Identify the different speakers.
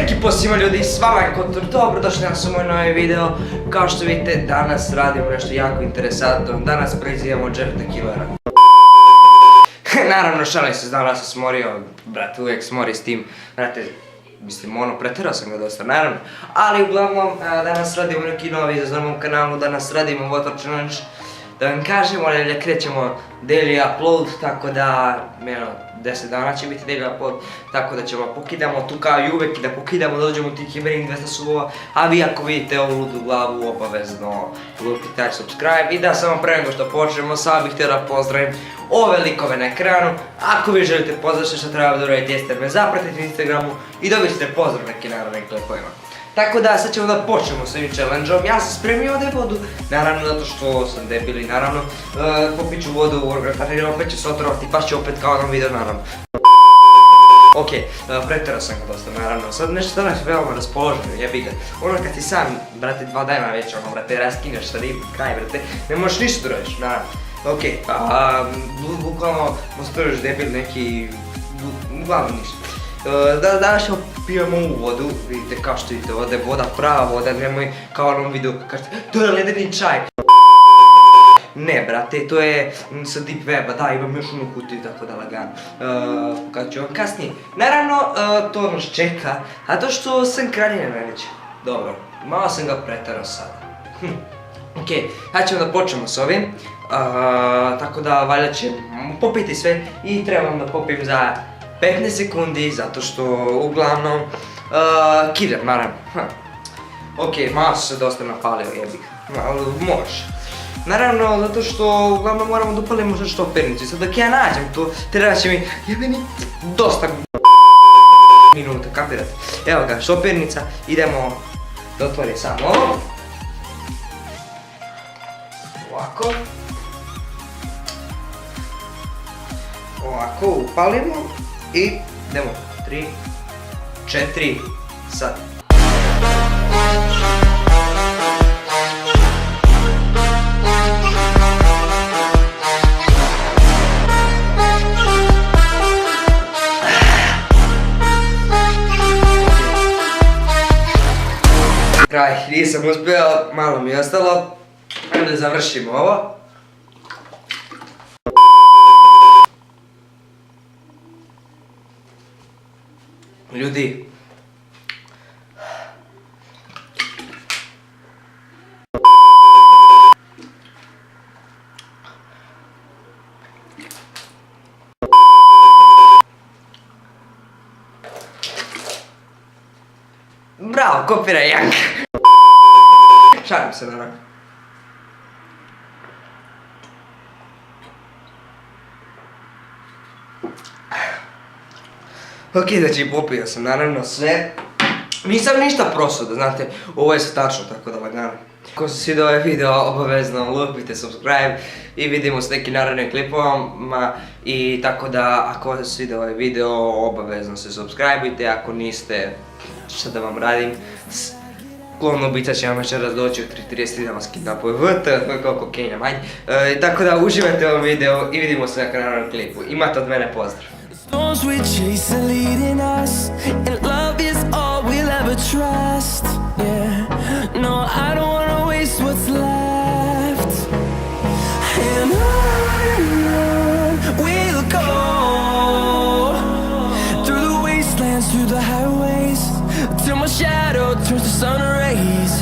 Speaker 1: Veliki pozdrav svima ljudi, s vama je Kotor, dobrodošli na moj novi video. Kao što vidite, danas radimo nešto jako interesantno. Danas prizivamo Jeff the Killera. Naravno, šalim se, znam da sam smorio, brate, uvijek smori s tim, brate, mislim, preterao sam ga dosta, naravno. Ali uglavnom, danas radimo neki novi izazov na mom kanalu, danas radimo Water Challenge. Da vam kažemo, da krećemo daily upload, tako da, 10 dana će biti daily upload, tako da ćemo pokidamo tu kao i uvijek, da pokidamo, dođemo u tih Ring 200 subova, a vi ako vidite ovu ludu glavu, obavezno kliknite subscribe. I da, samo pre nego što počnemo, samo bih htio da pozdravim ove likove na ekranu. Ako vi želite pozdrav, što treba da uradite jeste me zapratiti na Instagramu i dobit ćete pozdrav neki naravno klipovima. Tako da, sad ćemo da počnemo s ovim challenge-om. Ja sam spremio ovdje vodu, naravno zato što sam debil i naravno popit ću vodu u Warcraft, opet ću se otrovati, pa ću opet kao na video naravno. Ok, preterao sam ga dosta naravno, sad nešto danas veoma raspoloženo, jebi ga. Ono kad ti sam, brate, 2 dana već, ono, brate, raskineš sa ribu, kraj, brate, ne možeš ništa da radiš, naravno. Ok, bukvalno, mostojiš debil neki, uglavnom ništa. Danas ćemo pijemo ovu vodu, vidite kao što vidite, ovdje je voda, prava voda, nemoj kao onom videu kažete to je ledeni čaj. Ne brate, to je sa deep weba, da imam još onu kutiju tako da lagano, pokazat ću vam kasnije. Naravno, to nas čeka, a to što sam kraljina najveća. Dobro, malo sam ga pretarao sada. Ok, sad ćemo da počnemo s ovim, tako da valjda ćemo popiti sve i trebam da popim za 15 sekundi, zato što uglavnom kidam, naravno. Ok, malo se dosta napalio, jebik, može. Naravno, zato što uglavnom moramo da upalimo štopernicu i sad dok ja nađem to, treba će mi jebeni dosta minuta, kapirate. Evo ga, štopernica, idemo da otvori samo ovo. Ovako. Ovako, upalimo. I idemo, 3, 4, sad. Kraj, nisam uspio, malo mi je ostalo. Ajde da završimo ovo. Ljudi, bravo, kopiraj Jank. Šalim se naravno. Ok, znači popio sam naravno sve. Nisam ništa prosuo, da znate, ovo je sve tačno, tako da lagano. Ako se svidio ovaj video, obavezno lupite subscribe i vidimo s nekim narednim klipovima. I tako da, ako se svidio ovaj video, obavezno se subscribeujte, ako niste, šta da vam radim. Klon ubica će vam večeras doći u 3:30 da vas kidnapuje kao kokaina manj. Tako da uživajte u ovom videu i vidimo se na narednom klipu. Imate od mene pozdrav.
Speaker 2: Storms we chase are leading us, and love is all we'll ever trust. Yeah, no, I don't wanna waste what's left. And on we'll go, through the wastelands, through the highways, till my shadow turns to sun rays.